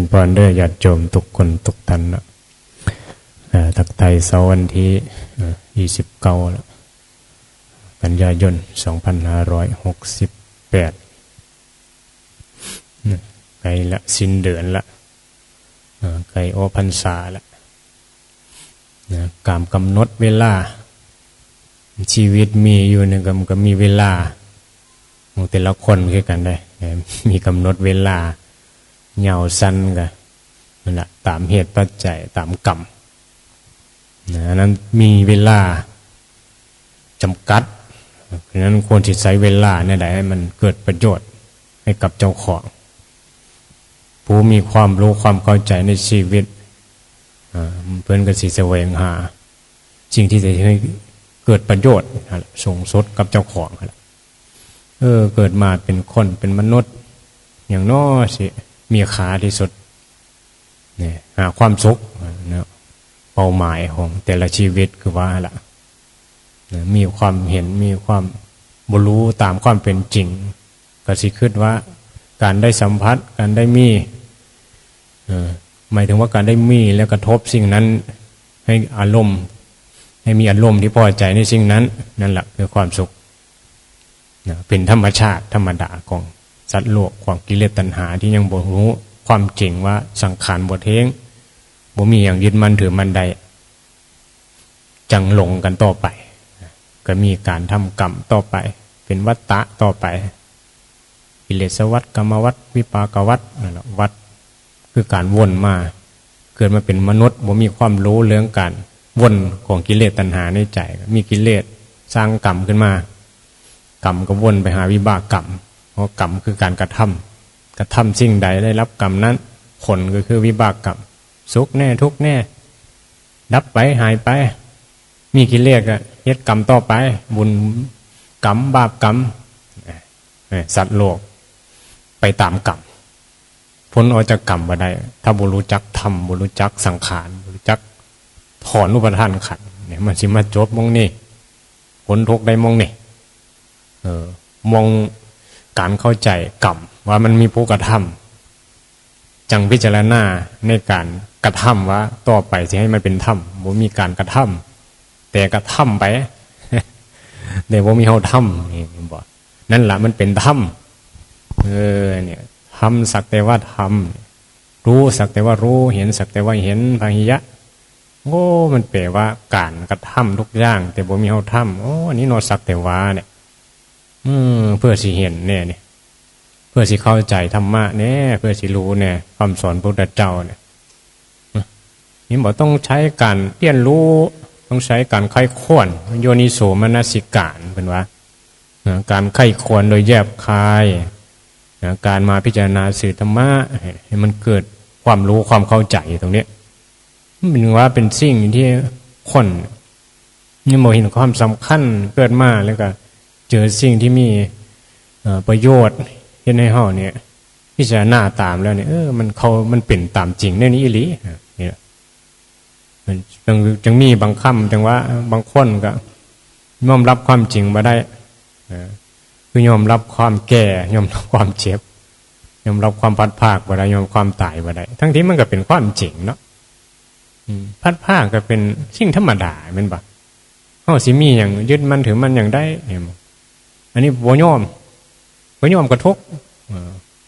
ญพรเด้อญาติโยมทุกคนทุกท่านนะทักไทยเสาร์วันที่29กันยายน2568ใกล้ละสิ้นเดือนละใกล้ออกพรรษาละการกำหนดเวลาชีวิตมีอยู่หนึ่งก็มีเวลาของแต่ละคนคือกันได้มีกำหนดเวลาเหยาวสั้นกันนั่นแหละตามเหตุปัจจัยตามกรรมนั้นมีเวลาจำกัดเพราะนั้นควรที่ใช้เวลาเนี่ยให้มันเกิดประโยชน์ให้กับเจ้าของผู้มีความรู้ความเข้าใจในชีวิตเพื่อนก็สิแสวงหาสิ่งที่จะให้เกิดประโยชน์ส่งสดกับเจ้าของเกิดมาเป็นคนเป็นมนุษย์อย่างน้อยสิมีค่าที่สุดเนี่ยหาความสุขนะเป้าหมายของแต่ละชีวิตคือว่าล่ะมีความเห็นมีความรู้ตามความเป็นจริงก็สิคิดว่าการได้สัมผัสการได้มีหมายถึงว่าการได้มีแล้วกระทบสิ่งนั้นให้อารมณ์ให้มีอารมณ์ที่พอใจในสิ่งนั้นนั่นแหละคือความสุขเป็นธรรมชาติธรรมดาของสัตว์โลกของกิเลสตัณหาที่ยังบ่รู้ความจริงว่าสังขารบ่เที่ยงบ่มีอย่างยึดมั่นถือมั่นใดจังหลงกันต่อไปก็มีการทำกรรมต่อไปเป็นวัฏฏะต่อไปกิเลสวัฏกรรมวัฏวิปากวัฏนั่นแหละวัฏคือการวนมาเกิดมาเป็นมนุษย์บ่มีความรู้เรื่องการวนของกิเลสตัณหาในใจมีกิเลสสร้างกรรมขึ้นมากรรมก็วนไปหาวิบากกรรมเพราะกรรมคือการกระทำสิ่งใดได้รับกรรมนั้นผลก็คือวิบากกรรมสุขแน่ทุกข์แน่ดับไปหายไปมีกิเลสก็เฮ็ดกรรมต่อไปบุญกรรมบาปกรรมสัตว์โลกไปตามกรรมพ้นออกจากกรรมบ่ได้ถ้าบ่รู้จักธรรมบ่รู้จักสังขารบ่รู้จักถอนอุปทานขันธ์เนี่ยมันสิมาจบมองนี่พ้นทุกข์ได้มองนี่มองการเข้าใจกรรมว่ามันมีผู้กระทำจังพิจารณาในการกระทำว่าต่อไปสิให้มันเป็นธรรมบ่มีการกระทำแต่กระทำไปแต่บ่มีเฮาทำนี่บ่นั่นล่ะมันเป็นธรรมเนี่ยทำสักแต่ว่าทำรู้สักแต่ว่ารู้เห็นสักแต่ว่าเห็นพาหิยะโอ้มันแปลว่าการกระทำทุกอย่างแต่บ่มีเฮาทำโอ้อันนี้นอสักแต่ว่าเนี่ยเพื่อสิเห็นเนี่ยเพื่อสิเข้าใจธรรมะเนี่ยเพื่อสิรู้เนี่ยคำสอนพระพุทธเจ้าเนี่ยนี่บอกต้องใช้การเรียนรู้ต้องใช้การไข้ควรโยนิโสมนสิการเป็นว่าการไข้ควรโดยแยบคายการมาพิจารณาสื่อธรรมะให้มันเกิดความรู้ความเข้าใจตรงนี้เป็นว่าเป็นสิ่งที่คนนี่มองเห็นความสำคัญเกิดมาแล้วก็เจอสิ่งที่มีประโยชน์เห็นให้เฮาเนี่ยพิจารณาตามแล้วเนี่ยมันเป็นตามจริงในนี้อีหลีเนี่ยจังมีบางคำจังว่าบางคนก็ยอมรับความจริงมาได้คือยอมรับความแก่ยอมรับความเจ็บยอมรับความพัดภาคบ่ได้ยอมความตายบ่ได้ทั้งที่มันก็เป็นความจริงเนาะพัดภาคก็เป็นสิ่งธรรมดาแม่นบ่เฮาสิมีหยังยึดมันถือมันหยังได้เนี่ยอันนี้บ่ยอมกระทบ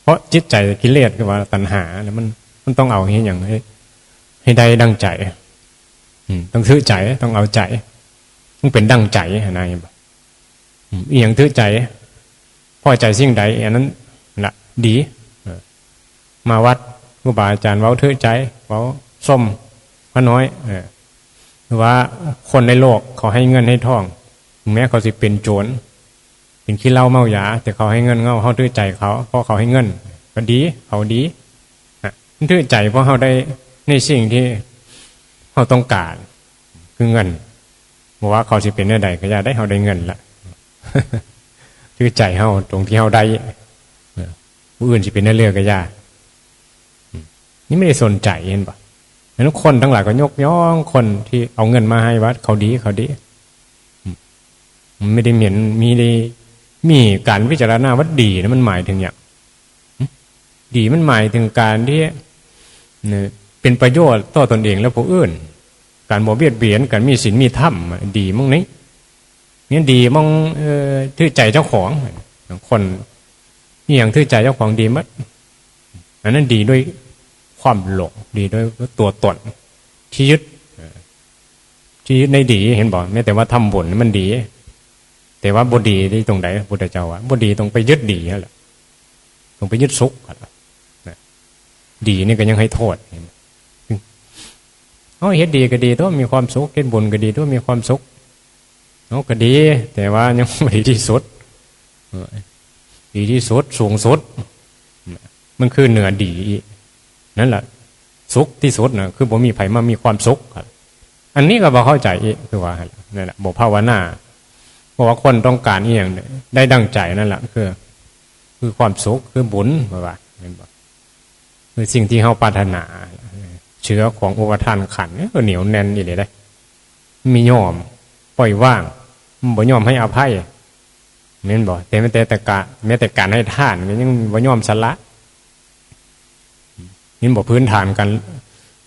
เพราะจิตใจกิเลสคือว่าตัณหาแล้วมันต้องเอาให้หยังให้ได้ดังใจต้องถือใจต้องเอาใจมันเป็นดังใจนะบ่อีหยังถือใจพอใจสิ่งใดอันนั้นล่ะดีมาวัดครูบาอาจารย์เว้าถือใจเว้าส้มพระน้อยหรือว่าคนในโลกเขาให้เงินให้ทองแม้เขาสิเป็นโจรเป็นขี้เหล้าเมายาแต่เขาให้เงินเขาถือใจเขาเพราะเขาให้เงินก็ดีเขาดีมันถือใจเพราะเขาได้ในสิ่งที่เขาต้องการคือเงินบอกว่าเขาสิเป็นได้ก็อย่าได้เขาได้เงินละถือใจเขาตรงที่เขาได้ผู้อื่นสิเป็นได้เลือกก็อย่านี่ไม่ได้สนใจเห็นปะแล้วคนทั้งหลายก็ยกย่องคนที่เอาเงินมาให้วัดเขาดีไม่ได้เหม็นมีการพิจารณาว่าดีนะมันหมายถึงอย่างดีมันหมายถึงการที่ เนี่ยเป็นประโยชน์ต่อตนเองและผู้อื่นการบ่เบียดเบียนการมีศีลมีธรรมดีมั่งนี้เนี่ยดีมั่งถือใจเจ้าของคนนี่อย่างถือใจเจ้าของดีมั้ยอันนั้นดีด้วยความหลงดีด้วยตัวตนที่ยึดในดีเห็นบอกแม้แต่ว่าทำบุญมันดีแต่ว่าบ่ดีที่ตรงไหนพุทธเจ้าว่าบ่ดีตรงไปยึดดีนั่นแหละตรงไปยึดสุขดีนี่ก็ยังให้โทษเฮ็ดดีก็ดีต้องมีความสุขเฮ็ดบุญก็ดีต้องมีความสุขก็ดีแต่ว่ายังไม่ดีที่สุดดีที่สุดสูงสุดมันคือเหนือดีนั่นแหละสุขที่สุดนะคือบ่มีไผมามีความสุขอันนี้ก็บ่เข้าใจอีกคือว่านั่นแหละบ่ภาวนาเพราะว่าคนต้องการอีหยังได้ดังใจนั่นแหละคือความสุขคือบุญว่าเห็นบ่คือสิ่งที่เฮาปรารถนาเชื้อของอุปทานขันธ์เหนียวแน่นอีหลีได้มียอมปล่อยว่างบ่ยอมให้อภัยแม่นบ่แต่แม้แต่การให้ทานก็ยังบ่ยอมสละนี่บ่พื้นฐาน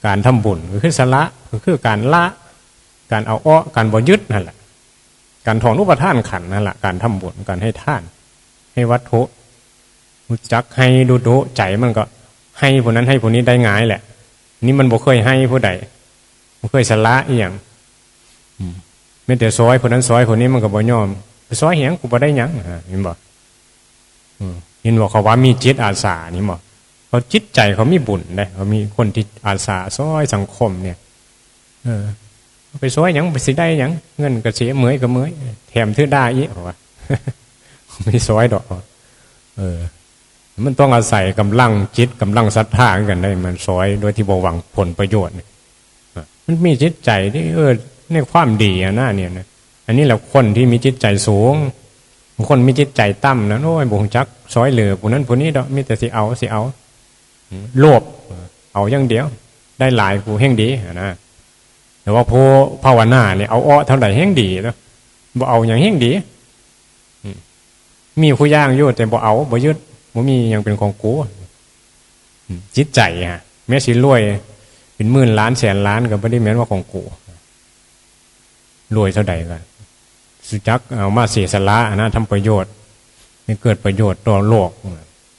การทำบุญก็คือสละก็คือการละการเอาอ้อการบ่ยึดนั่นแหละการถอนอุปทานขันธ์นั่นแหละการทำบุญการให้ทานให้วัตถุรู้จักให้ดูใจมันก็ให้ผู้นั้นให้ผู้นี้ได้ง่ายแหละนี่มันบ่เคยให้ผู้ใดบ่เคยสละอีหยังแม้แต่ซอยผู้นั้นซอยผู้นี้มันก็บ่ยอมไปซอยเหียงกูบ่ได้หยังเห็นบ่เห็นบ่เขาว่ามีจิตอาสานี่บ่เขาจิตใจเขามีบุญได้เขามีคนที่อาสาซอยสังคมเนี่ยไปซอยหยังไปสิได้หยังเงินก็เสียเมื่อยก็เมื่อยแถมถือได้อีกว่าไม่ซอยดอกมันต้องอาศัยกำลังจิตกำลังศรัทธากันได้มันซอยโดยที่บ่หวังผลประโยชน์มันมีจิตใจที่ในความดีนะเนี่ยนะอันนี้แหละคนที่มีจิตใจสูงบางคนมีจิตใจต่ำนะโอ้ยบ่ฮู้จักซอยเหลือผู้นั้นผู้นี้ดอกมีแต่สิเอาโลภเอาอย่างเดียวได้หลายกูแห่งดีนะแต่ว่าผู้ภาวนาเนี่ยเอาอ้อเท่าไหร่แห่งดีแล้วบ่เอาอย่างแห่งดีมีผู้ย่างอยู่แต่บ่เอาบ่ยึดบ่มีอย่างเป็นของกูจิตใจฮะแม้สิรวยเป็นหมื่นล้านแสนล้านก็บ่ได้แม้นว่าของกูรวยเท่าใดก็สุจักเอามาเสียสละนะทำประโยชน์ให้เกิดประโยชน์ต่อโลก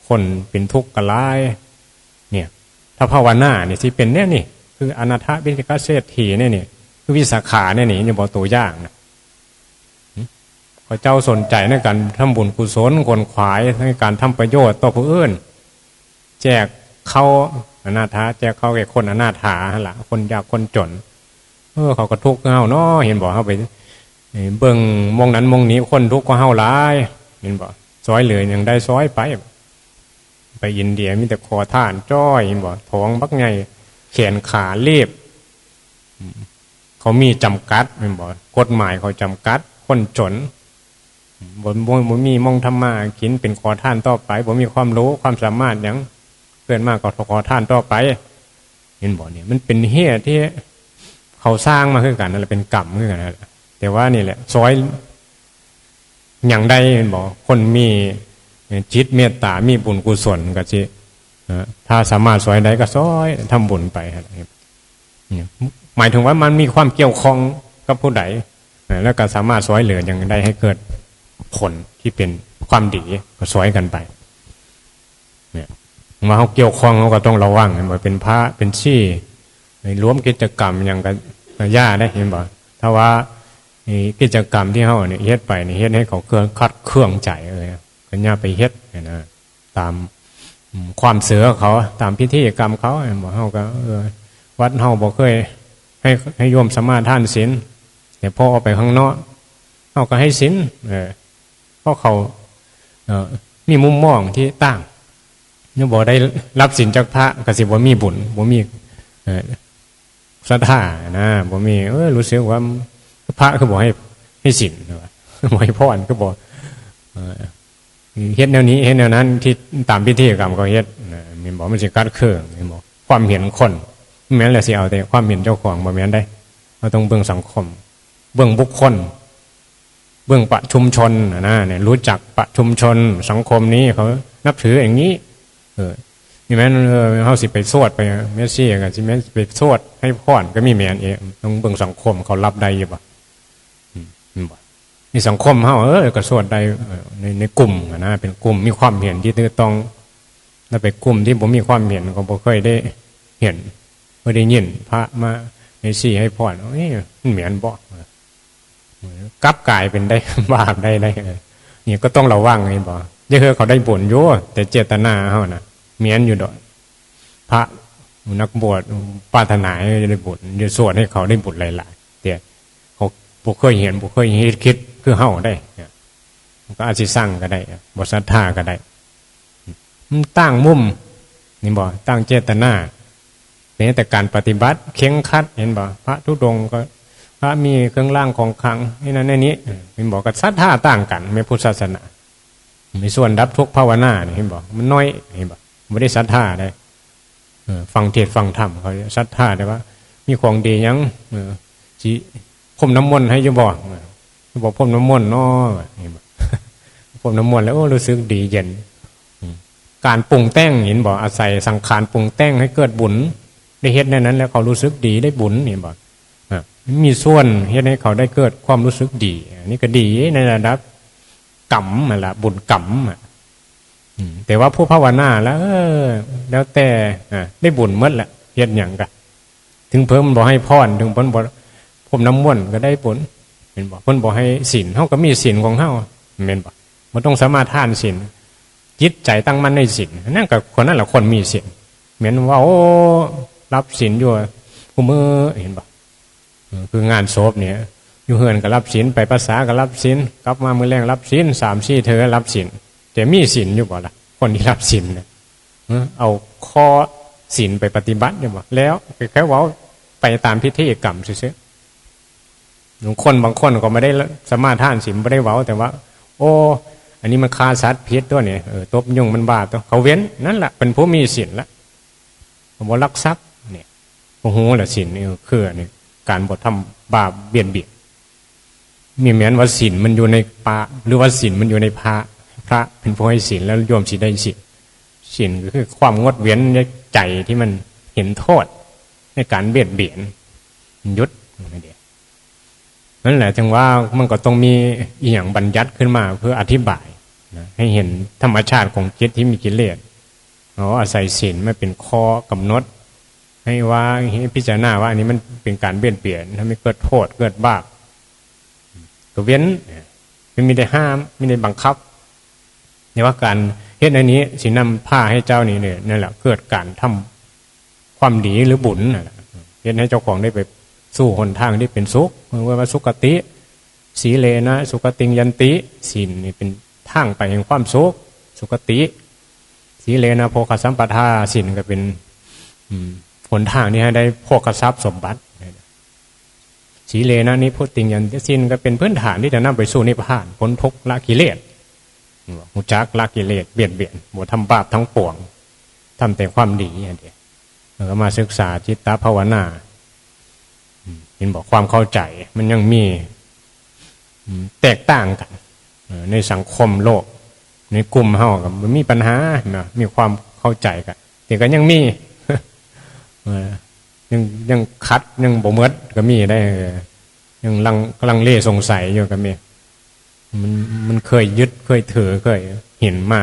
คนเป็นทุกข์ก็หลายเนี่ยถ้าภาวนาเนี่ยสิเป็นเนี่ยนี่คืออนาถบิณฑิกเศรษฐีเนี่ยนี่คือวิสาขาเนี่ยนี่อย่าบอกตัวอย่างนะพระเจ้าสนใจในการทำบุญกุศลคนขวายในการทำประโยชน์ต่อผู้อื่นแจกเข้าอนาถาแจกเข้าแก่คนอนาถาหล่ะคนยากคนจนเขาก็ทุกข์เฮาเนาะเห็นบอกเฮาไปเบิ่งมองนั้นมองนี้คนทุกข์ก็เฮาหลายเห็นบอกซอยเหลือยังได้ซอยไปอินเดียมีแต่ขอทานจ้อยเห็นบอกท้องบักไงแขนขาเรียบเขามีจำกัดเห็นบอกกฎหมายเขาจำกัดคนจนบ่มีมองธรรมะกินเป็นขอทานต่อไปบ่มีความรู้ความสามารถหยังเกินมากก็ขอทานต่อไปเห็นบ่เนี่ยมันเป็นเหตุที่เขาสร้างมาคือกันนั่นแหละเป็นกรรมคือกันนั่นแหละแต่ว่านี่แหละซอยอย่างใดเห็นบ่คนมีจิตเมตตามีบุญกุศลก็สิถ้าสามารถซอยใดก็ซอยทำบุญไปครับหมายถึงว่ามันมีความเกี่ยวข้องกับผู้ใดแล้วก็สามารถซอยเหลืออย่างใดให้เกิดผลที่เป็นความดีก็ซอยกันไปเนี่ยมาเขาเกี่ยวข้องเขาก็ต้องระวังเหมือนเป็นพระเป็นชี้รวมกิจกรรมอย่างกันย่าได้เห็นบ่ถ้าว่ากิจกรรมที่เขาเนี่ยเฮ็ดไปเนี่ยเฮ็ดให้เขาคัดเครื่องใจก็ย่าไปเฮ็ดนะตามความเสือเขาตามพิธีกรรมเขาบอกเขาก็วัดเขาบอกเคยให้โยมสมาทานศีลแต่พอออกไปข้างนอกเขาก็ให้ศีลเพราะเขามีมุมมองที่ต่างเนี่ยบอกได้รับศีลจากพระกสิบ่มีบุญบ่มีศรัทธานะบ่มีรู้สึกว่าพระคือบอกให้ศีลบอกให้พรก็บอกเฮ็ดแนวนี้เฮ็ดแนวนั้นที่ตามพิธีกรรมเขาเฮ็ดมีบอกมันสิกัดเครื่องมีบอกความเห็นคนแม้นแหละสิเอาแต่ความเห็นเจ้าของบ่แม่นได้เราต้องเบิ่งสังคมเบื้องบุคคลเบื้องประชุมชนนะเนี่ยรู้จักประชุมชนสังคมนี้เขานับถืออย่างนี้ นี่แม่นเฮาสิไปสวดไปเมสซี่ก็สิแม่นไปสวดให้พรก็มีแม่นเองต้องเบิ่งสังคมเขารับได้อยู่บ่บ่นี่สังคมเฮาก็สวดได้ในกลุ่มนะเป็นกลุ่มมีความเห็นที่ต้องถ้าไปกลุ่มที่บ่มีความเห็นก็บ่เคยได้เห็นบ่ได้ยินพระมาเมสซี่ให้พรมันเหมือนบ่กลับกลายเป็นได้บาปได้นี่ก็ต้องระวังไงบ่อย่าคือเขาได้บุญอยู่แต่เจตนาเฮาน่ะเมียนอยู่ดอกพระนักบวชปรารถนาให้ได้บุญจะสวดให้เขาได้บุญหลายๆแต่เขาบ่เคยเห็นบ่เคยคิดคือเฮาได้ก็อาจสิสร้างก็ได้บ่ศรัทธาก็ได้มันตั้งมุมนี่บ่ตั้งเจตนาเป็นแต่การปฏิบัติเข่งคัดเห็นบ่พระธุดงค์ก็พระมีเครื่องรางของขลังนี่นั่นนี้เป็นบอกกับศรัทธาต่างกันในพุทธศาสนาในส่วนดับทุกภาวนาเห็นบอกมันน้อยเห็นบอกไม่ได้ศรัทธาได้ฟังเทศฟังธรรมเขาศรัทธาแต่ว่ามีของดียังจีพรมน้ำมนต์ให้จะบอกพรมน้ำมนต์เนาะเห็นบอกพรมน้ำมนต์แล้วรู้สึกดีเย็นการปรุงแต่งเห็นบอกอาศัยสังขารปรุงแต่งให้เกิดบุญได้เฮ็ดในนั้นแล้วเขารู้สึกดีได้บุญเห็นบอกมีส่วนเฮ็ดให้เขาได้เกิดความรู้สึกดีอันนี้ก็ดีในระดับกรรมนั่นแหละบุญกรรมแต่ว่าผู้ภาวนาแล้วแต่ได้บุญหมดแหละเฮ็ดหยังก็ถึงเพิ่มบ่ให้พรถึงเพิ่นบ่พรมน้ำมนต์ก็ได้ผลเห็นบ่เพิ่นบ่ให้ศีลเฮาก็มีศีลของเฮาแม่นบ่บ่ต้องสามารถทานศีลจิตใจตั้งมั่นในศีลนั่นก็คนนั้นแหละคนมีศีลเหมือนว่าโอ้รับศีลอยู่ผู้มือเห็นบ่คืองานศพเนี่ยอยู่เฮือนก็รับศีลไปภาษาก็รับศีลกลับมามื้อแรงรับศีล3-4เธอรับศีลแต่มีศีลอยู่บ่ล่ะคนที่รับศีลเนี่ยเอาข้อศีลไปปฏิบัติอยู่บ่แล้วแค่เว้าไปตามพิธีกรรมซื่อๆคนบางคนก็ไม่ได้สามารถทานศีลบ่ได้เว้าแต่ว่าโอ้อันนี้มันฆ่าสัตว์ผิดตัวเนี่ยตบยุ่งมันบาปตัวเขาเว้นนั่นแหละเป็นผู้มีศีลละบ่ลักทรัพย์เนี่ยโอ้โหล่ะศีลนี่คือนี่การบ่ทำบาปเบียดเบียนมีเหมือนว่าศีลมันอยู่ในป่าหรือว่าศีลมันอยู่ในพระเป็นผู้ให้ศีลแล้วโยมสิได้ศีลก็คือความงดเว้นในใจที่มันเห็นโทษในการเบียดเบียนยุดนั่นแหละจึงว่ามันก็ต้องมีอีหยังบัญญัติขึ้นมาเพื่ออธิบายนะให้เห็นธรรมชาติของจิตที่มีกิเลสอาศัยศีลไม่เป็นข้อกำหนดให้ว่าให้พิจารณาว่าอันนี้มันเป็นการเบียดเบียนทำให้เกิดโทษเกิดบาปก็เว้นไม่มีได้ห้ามไม่ได้บังคับในว่าการเฮ็ดอันนี้สินำผ้าให้เจ้านี่เนี่ยนั่นแหละเกิดการทำความดีหรือบุญนั่นแหละเฮ็ดให้เจ้าของได้ไปสู่หนทางที่เป็นสุขว่าสุขติสีเลนะสุขติยันติศีลนี่เป็นทางไปแห่งความสุขสุขติสีเลนะโภคสัมปทาศีลก็เป็นหนทางนี้ให้ได้โภคทรัพย์สมบัติสีเลนะนี้พุทธิยันติศีลก็เป็นพื้นฐานที่จะนำไปสู่นิพพานพ้นทุกข์ละกิเลสหูจักละกิเลสเบียดเบียนบ่ทำบาปทั้งปวงทำแต่ความดีอย่างเดียวแล้วก็มาศึกษาจิตตภาวนาเห็นบอกความเข้าใจมันยังมีแตกต่างกันในสังคมโลกในกลุ่มเฮากับมันมีปัญหานะมีความเข้าใจกันแต่ก็ยังมียังคัดยังบ่หมดก็มีได้ยังลังเลสงสัยอยู่ก็มีมันเคยยึดเคยถือเคยเห็นมา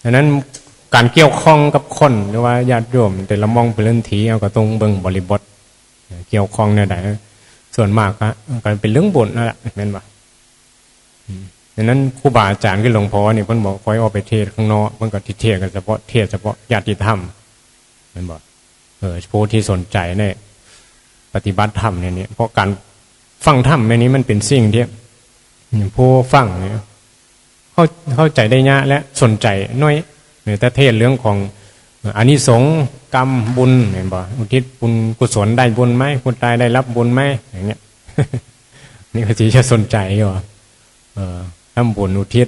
ดังนั้นการเกี่ยวข้องกับคนหรือว่าญาติโยมแต่ละมองเป็นเรื่องทีเอาก็ต้องเบิ่งบริบทเกี่ยวข้องเนี่ยได้ส่วนมากก็เป็นเรื่องบุญนั่นแหละแม่นบ่ดังนั้นครูบาอาจารย์ที่หลวงพ่อนี่เพิ่นบอกคอยออกไปเทศข้างนอกเพิ่นก็เทศกันเฉพาะเทศเฉพาะญาติธรรมแม่นบ่ผู้ที่สนใจในปฏิบัติธรรมเนี่ยเพราะการฟังธรรมในนี้มันเป็นสิ่งที่ผู้ฟังเนี่ยเข้าใจได้ยากและสนใจน้อยแต่เทศเรื่องของอานิสงส์กรรมบุญเห็นบ่อุทิศบุญกุศลได้บุญไหมคนตายได้รับบุญไหมอย่างเงี้ยนี่ก็จะสนใจอยู่ทำบุญอุทิศ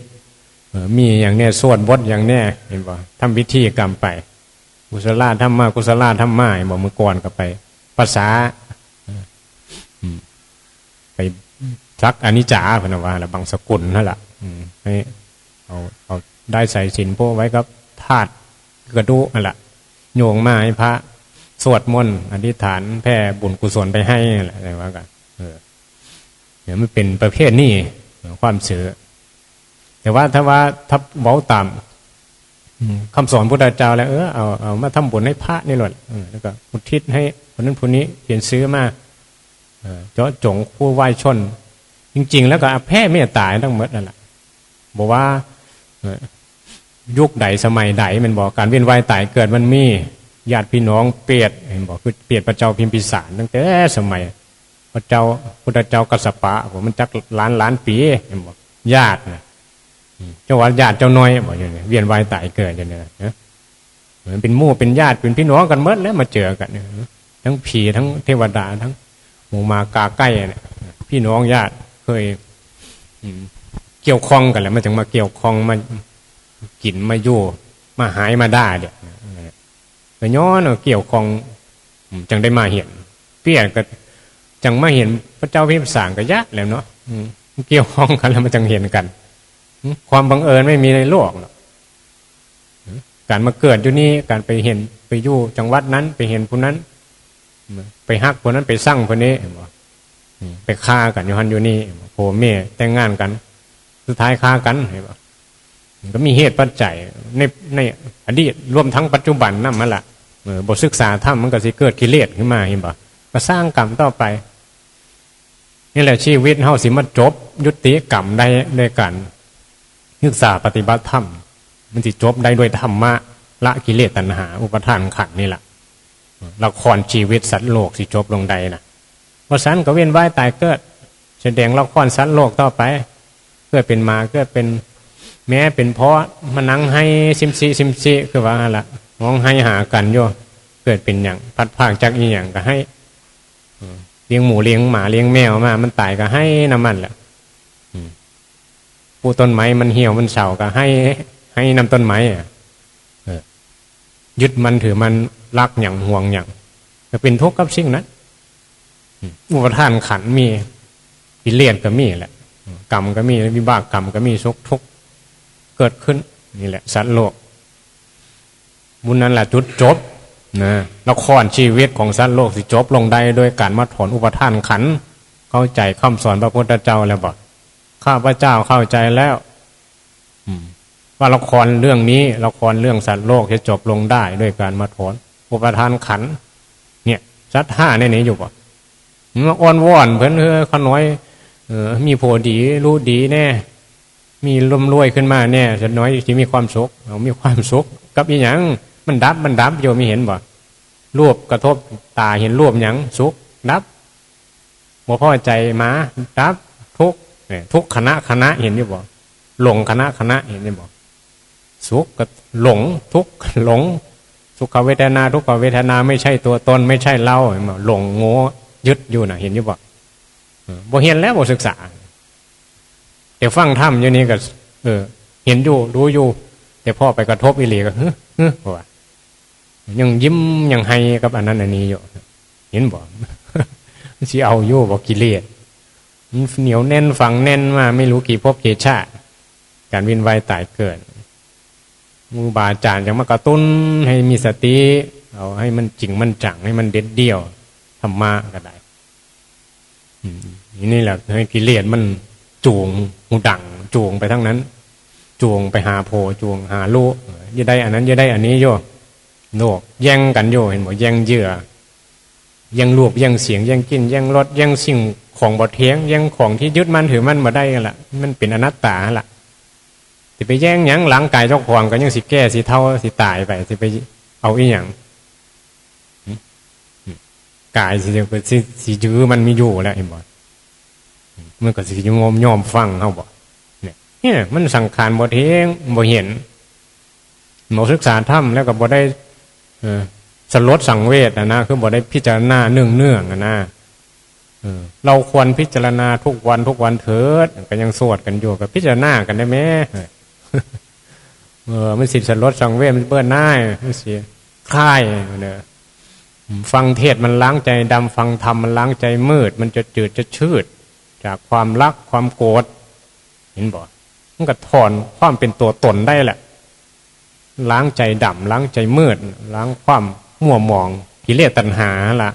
มีอย่างเนี้ยสวดบทอย่างเนี้ยเห็นบ่ทำพิธีกรรมไปกุศลธรรมะกุศลธรรมะบ่เมื่อก่อนก็ไปภาษาไปซักอนิจจาพนว่าละบางสกุลนั่นแหละให้เอาได้ใส่สินพวกไว้กับธาตุ กระดูนั่นแหละโยงมาให้พระสวดมนต์อธิษฐานแผ่บุญกุศลไปให้อะไรว่ากันเนี่ยมันเป็นประเภทนี้ความเชื่อแต่ว่าถ้าเบาต่ำคำสอนพุทธเจ้าแล้วเอามาทำบุญให้พระนี่หลดแล้วก็อุทิศให้คนนั้นคนนี้เขียนซื้อมาเจาะจงผู้ไหว้ชนจริงๆแล้วก็แผ่เมตตาทั้งหมดนั่นแหละบอกว่ายุคใดสมัยใดมันบอกการเวียนว่ายตายเกิดมันมีญาติพี่น้องเปรียดเห็นบอกคือเปรียดพระเจ้าพิมพิสารตั้งแต่สมัยพระเจ้าพุทธเจ้ากัสสปะผมมันจักล้านปีเห็นบอกญาตินะเจ้าว่าญาติเจ้าน้อยบอกอย่างนี้เวียนว่ายตายเกิดอย่างนี้นะมันเป็นหมู่เป็นญาติเป็นพี่น้องกันเมื่อแล้วมาเจอกันทั้งผีทั้งเทวดาทั้งหมู่มากาใกล้เนี่ยพี่น้องญาติเคยเกี่ยวข้องกันแล้วมันจึงมาเกี่ยวข้องมากินมาอยู่มาหายมาด่าเดี๋ยวก็ย้อนเกี่ยวข้องจังได้มาเห็นเปี้ยก็จังมาเห็นพระเจ้าพิมพิสารก็ยะแล้วเนาะเกี่ยวข้องกันแล้วมันจังเห็นกันความบังเอิญไม่มีในโลกหรอกการมาเกิดอยู่นี่การไปเห็นไปอยู่จังหวัดนั้นไปเห็นผู้นั้นไปฮักคนนั้นไปสร้างคนนี้ไปฆ่ากันอยู่ฮันอยู่นี่โผเม่แต่งงานกันสุดท้ายฆ่ากันเห็นป่ะก็มีเหตุปัจจัยในอดีตรวมทั้งปัจจุบันนั่นมันแหละบทศึกษาธรรมมันก็สิเกิดกิเลสขึ้นมาเห็นป่ะก็สร้างกรรมต่อไปนี่แหละชีวิตเฮาสิมาจบยุติกรรมได้ด้วยกันศึกษาปฏิบัติธรรมมันสิจบได้ด้วยธรรมะละกิเลสตัณหาอุปทานขันธ์นี่แหละละครชีวิตสัตว์โลกสิจบลงใดนะเพราะฉะนั้นก็เวียนว่ายตายเกิดแสดงละครสัตว์โลกต่อไปเกิดเป็นมาเกิดเป็นแม้เป็นเพราะมานั่งให้ซิมซีคือว่าละมองให้หากันโยเกิดเป็นอย่างพัดพากจากอีอย่างก็ให้เลี้ยงหมูเลี้ยงหมาเลี้ยงแมวมามันตายก็ให้น้ำมันแหละปูต้นไม้มันเหี่ยวมันเฉาก็ให้น้ำต้นไม้ยึดมันถือมันรักอย่างห่วงอย่างก็เป็นทุกข์กับสิ่งนั้นอุปทานขันธ์มีกิเลสก็มีแหละกรรมก็มีวิบากกรรมก็มีทุกข์เกิดขึ้นนี่แหละสัตว์โลกบุญนั้นแหละจุดจบนะละครชีวิตของสัตว์โลกสิจบลงได้โดยการมาถอนอุปทานขันธ์เข้าใจคำสอนพระพุทธเจ้าแล้วบอกข้าพเจ้าเข้าใจแล้วว่าละครเรื่องนี้ละครเรื่องสัตว์โลกจะจบลงได้ด้วยการมาถอนอุปทานขันธ์เนี่ยสัตว์ห้าในนี้อยู่ป่ะมันอ้อนวอนเพื่อนขน้อยมีโพดีรู้ดีแน่มีร่ำรวยขึ้นมาแน่สัตว์น้อยที่มีความสุขมีความสุขกับอีหยังมันดับโยมไม่เห็นบ่รูปกระทบตาเห็นรูปหยังสุขดับบ่พอใจมาดับทุกทุกคณะเห็นอยู่บ่หลงคณะเห็นอยู่บ่สุขกับหลงทุกหลงสุขเวทนาทุกขเวทนาไม่ใช่ตัวตนไม่ใช่เราหลงโง่ยึดอยู่น่ะเห็นอยู่บ่บ่เห็นแล้วบ่ศึกษาแต่ฟังธรรมอยู่นี่ก็เห็นอยู่รู้อยู่แต่พ่อไปกระทบอิเลก็ว่ายังยิ้มยังให้กับอันนั้นอันนี้อยู่เห็นบ่สิเอาอยู่บ่กิเลสเหนียวแน่นฝังแน่นมาไม่รู้กี่ภพกี่ชาติการวินว่ายตายเกิดครูบาอาจารย์จังมากระตุ้นให้มีสติเอาให้มันจริงมันจังให้มันเด็ดเดี่ยวธรรมะก็ได้นี่แหละให้กิเลสมันจูงหูดังจูงไปทั้งนั้นจูงไปหาโพจูงหาลูกจะได้อันนั้นจะได้อันนี้โยโลกแย่งกันโยเห็นบอกแย่งเหยื่อแย่งรูปแย่งเสียงแย่งกินแย่งรสแย่งสิ่งของบ่เทียงแย่งของที่ยึดมันถือมันมาได้กันละมันเป็นอนัตตาละสิไปแย่งหยังหลังกายเจ้าของก็ยังสิแก้สิเท่าสิตายไปสิไปเอาอีหยังกายสิยื้อมันมีอยู่แล้วเห็นบอกมันก็สิงมยอมฟังเขาบอกเนี่ยมันสังขารบ่เทียงบ่เห็นหมอศึกษาธรรมแล้วก็บ่ได้สลดสังเวชนะคือบ่ได้พิจารณาเนื่องนะเราควรพิจารณาทุกวันเถิดก็ยังสวดกันอยู่กับพิจารณากันได้ไหมมันสิสลดสังเวชมันเปื้อนหน้ามันสิคลายเนี่ยฟังเทศมันล้างใจดำฟังธรรมมันล้างใจมืดมันจะจืดจะชืดจากความรักความโกรธเห็นบ่มันก็ถอนความเป็นตัวตนได้แหละ ล้างใจดำล้างใจมืดล้างความมัวหมองกิเลสตัณหาละ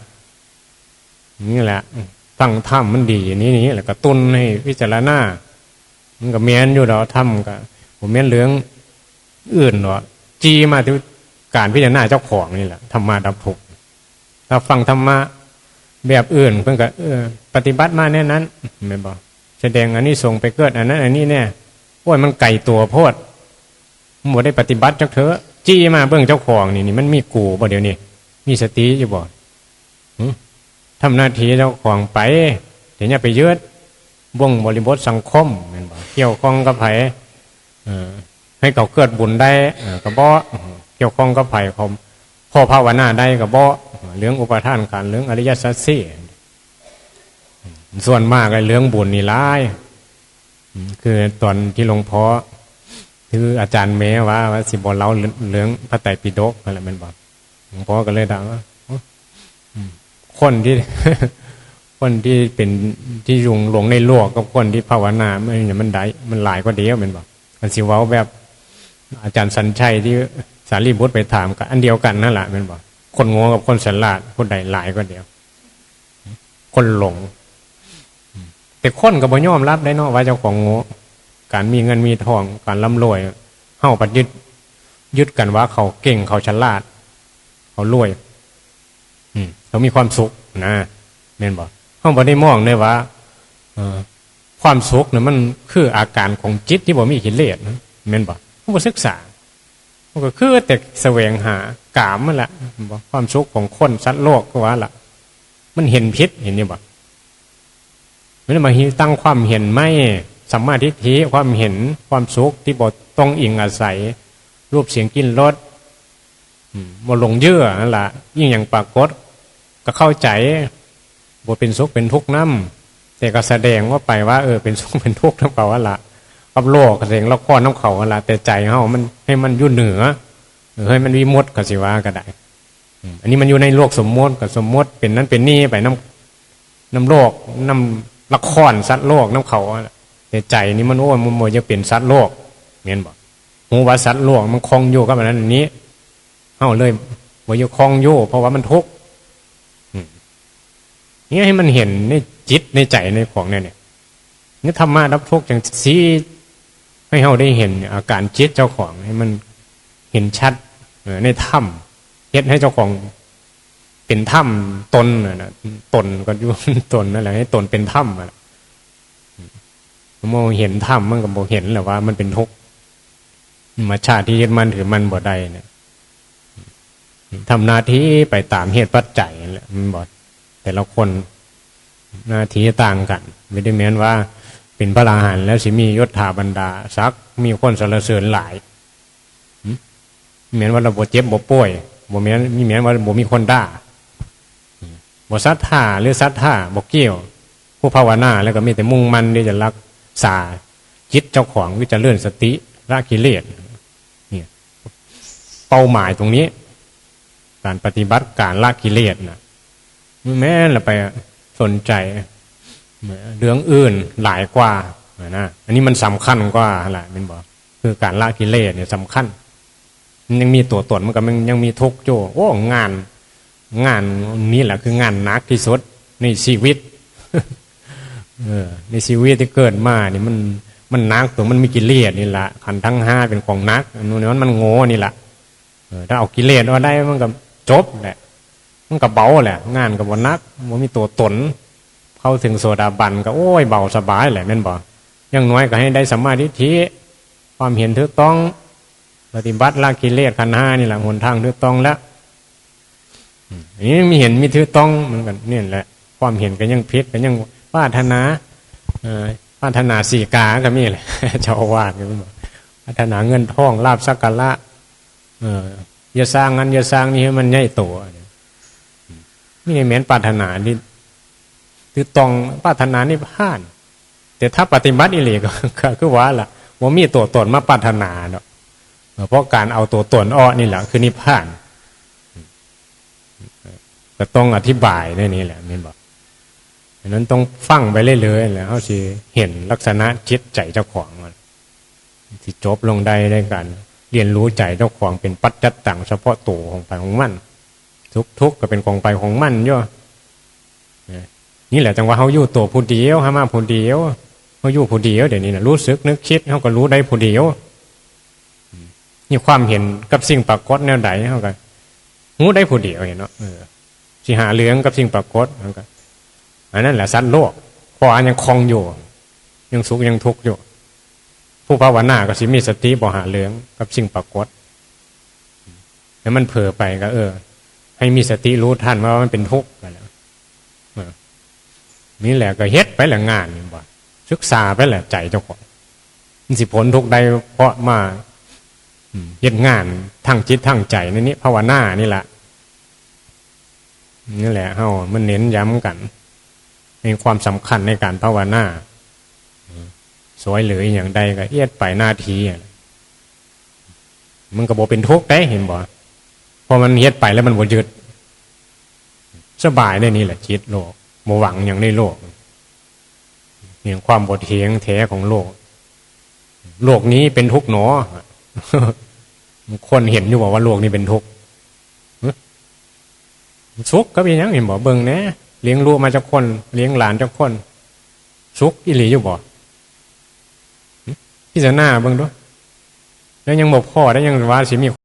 นี่แหละตั้งธรรมมันดีนี่แหละกระตุ้นให้พิจารณามันก็เมียนอยู่เราทำกับผมเมียนเรื่องอื่นหรอจีมาที่การพิจารณาเจ้าของนี่แหละธรรมะดับทุกข์เราฟังธรรมะแบบอื่นเพื่อนก็ปฏิบัติมาแน่นั้นไม่บอกแสดงอันนี้ส่งไปเกิดอันนั้นอันนี้เนี่ยโอ้ยมันไก่ตัวโพดหมดได้ปฏิบัติจักเถอะจี้มาเบื้องเจ้าของนี่มันมีกูบ่เดี๋ยวนี้มีสติอยู่บ่ทำหน้าที่เจ้าของไปเดี๋ยวนี้ไปยืดบ่งบริบทสังคมแม่นบ่เกี่ยวข้องกับไผให้เขาเกิดบุญได้ก็บ่เกี่ยวข้องกับไผเขาพอภาวนาได้ก็บ่เรื่องอุปทานการเรื่องอริยสัจสี่ส่วนมากไอ้เรื่องบุญนี่ร้ายคือตอนที่หลวงพ่อคืออาจารย์เมย์ว่าสิบอกเราเรื่องพระไตรปิฎกอะไรมันบอกหลวงพ่อก็เลยถามว่าคนที่คนที่เป็นที่หลงในโลกกับคนที่ภาวนามันได้มันหลายกว่าเดียวมันบอกมันสิเว้าแบบอาจารย์สัญชัยที่สารีบุตรไปถามกันอันเดียวกันนั่นแหละมันบอกคนโง่กับคนฉลาดคนใดหลายกว่าเดียวคนหลงแต่คนก็บ่ยอมรับได้เนาะว่าเจ้าของโง่การมีเงินมีทองการร่ำรวยเฮาปัดยึดกันว่าเขาเก่งเขาฉลาดเขารวยเขามีความสุขนะแม่นบ่เฮาบ่ได้มองได้ว่าความสุขเนี่ยมันคืออาการของจิตที่บ่มีกิเลสนะแม่นบ่เฮาบ่ศึกษามันก็คือแต่แสวงหากามนั่นแหละบ่ความสุขของคนสัตว์โลกก็ว่าล่ะมันเห็นผิดเห็นนี่บ่มันมาตั้งความเห็นไม่สัมมาทิฏฐิความเห็นความสุขที่บ่ต้องอิงอาศัยรูปเสียงกลิ่นรสบ่หลงเยื่อนั่นล่ะยิ่งอย่างปรากฏก็เข้าใจบ่เป็นสุขเป็นทุกข์นำแต่ก็แสดงว่าไปว่าเป็นสุขเป็นทุกข์นำเขาว่าล่ะกับโลกแสดงละครนำเขาว่าล่ะแต่ใจเฮามันให้มันอยู่เหนือให้มันวิมุตติก็สิว่าก็ได้อันนี้มันอยู่ในโลกสมมติก็สมมติเป็นนั้นเป็นนี่ไปน้ำโลกน้ำละครสัตว์โลกน้ำเขาแต่ใจนี่มันมันบ่จะเป็นสัตว์โลกแม่นบ่ฮู้ว่าสัตว์โลกมันคล้องอยู่กับอันนั้นอันนี้เฮาเลยบ่อยู่คล้องอยู่เพราะว่ามันทุกข์นี่ให้มันเห็นในจิตในใจในของเนี่ยนี่ธรรมะดับทุกข์จังซี่ให้เฮาได้เห็นอาการจิตเจ้าของให้มันเห็นชัดในธรรมเฮ็ดให้เจ้าของเป็นธรรมตนน่ะตนก็อยู่ตนนั่นแหละให้ตนเป็นธรรมอ่ะมองเห็นธรรมมันก็บ่เห็นแหละว่ามันเป็นทุกข์มาชาติที่ยึดมั่นถือมั่นบ่ได้เนี่ยทำหน้าที่ไปตามเหตุปัจจัยแหละมันบ่แต่ละคนหน้าที่ต่างกันไม่ได้แม้นว่าเป็นพระอรหันต์แล้วสิมียศถาบรรดาศักดิ์มีคนสรรเสริญหลายแม้นว่าเราบ่เจ็บบ่ป่วยบ่แม้นมีแม้นว่าบ่มีคนด่าบ่ศรัทธาหรือศรัทธาบ่เกี่ยวผู้ภาวนาแล้วก็มีแต่มุ่งมั่นที่จะรักษาจิตเจ้าของวิจารณ์สติละกิเลสเนี่ยเป้าหมายตรงนี้การปฏิบัติการละกิเลสนะแม้เราไปสนใจเรื่องอื่นหลายกว่านะอันนี้มันสำคัญกว่าแหละมันบอกคือการละกิเลสเนี่ยสำคัญมันยังมีตัวตนมันก็มันยังมีทุกข์โจโอ้งานนี้แหละคืองานหนักที่สุดในชีวิตในชีวิตที่เกิดมาเนี่ยมันนักตัวมันมีกิเลสนี่แหละขันธ์ทั้งห้าเป็นของนักนู่นนี่มันโง่นี่แหละถ้าเอากิเลสเอาได้มันก็จบแหละมันก็เบาแหละงานกับวันนักมันมีตัวตนเข้าถึงโสดาบันก็โอ้ยเบาสบายแหละแม่นบอกยังน้อยก็ให้ได้สัมมาทิฏฐิความเห็นถูกต้องปฏิบัติละกิเลสขันธ์ห้านี่แหละหนทางถูกต้องแล้วนี่มีเห็นมีถูกต้องเหมือนกันนี่แหละความเห็นก็ยังพิษก็ยังปรารถนาสีกาก็มีเลยเจ้าอาวาสก็บอกปรารถนาเงินทองลาภสักการะอย่าสร้างงั้นอย่าสร้างนี่ให้มันใหญ่โตไม่ได้เหม็นปรารถนาที่คือต้องปรารถนานิพพานแต่ถ้าปฏิบัติอิเลก็คือว่าล่ะว่ามีตัวตนมาปรารถนาเนาะเพราะการเอาตัวตนอ้อนี่แหละคือนิพพานก็ต้องอธิบายในนี้แหละนี่บอกฉะนั้นต้องฟังไปเรื่อยๆแล้วเขาสิเห็นลักษณะจิตใจเจ้าของมันที่จบลงได้กัน เรียนรู้ใจเจ้าของเป็นปัจจัตตังเฉพาะตัวของไปของมันทุกก็เป็นของไปของมันย่อนี่แหละจังว่าเขาอยู่ตัวผู้เดียวฮะมาผู้เดียวเขาอยู่ผู้เดียวเดี๋ยวนี้นะรู้สึกนึกคิดเขาก็รู้ได้ผู้เดียวนี่ความเห็นกับสิ่งปรากฏแนวใดเขาก็รู้ได้ผู้เดียวเห็นเนาะสิหาเรื่องกับสิ่งปรากฏเขาก็อันนั้นแหละสัตว์โลกพออันยังคลองอยู่ยังสุขยังทุกข์อยู่ผู้ภาวนาก็สิมีสติบ่หาเรื่องกับสิ่งปรากฏแล้วมันเผลอไปก็ให้มีสติรู้ทันว่ามันเป็นทุกข์กันแล้วนี่แหละก็เฮ็ดไปแหละงานนี่บ่ศึกษาไปแหละใจเจ้าของมันสิผลทุกข์ใดเพราะมาเฮ็ดงานทั้งจิตทั้งใจนี่ภาวนานี่แหละนี่แหละเฮามันเน้นย้ำกันในความสำคัญในการภาวนาสวยหรืออย่างใดก็เอียดไปหน้าทีมันก็บ่เป็นทุกข์ได้เห็นบ่พอมันเฮ็ดไปแล้วมันบ่ยึดสบายได้นี่แหละจิตโลกบ่หวังอย่างในโลกเนี่ยความบ่เที่ยงแท้ของโลกโลกนี้เป็นทุกข์หนอคนเห็นอยู่ว่าโลกนี้เป็นทุกข์สุขก็เป็นอย่างเห็นบ่เบิ่งแหน่เลี้ยงลูกมาจากคนเลี้ยงหลานจากคนสุขอีหลีอยู่บ่พิจารณาเบิ่งดูแล้วยังบ่พอได้ยังว่าสิมี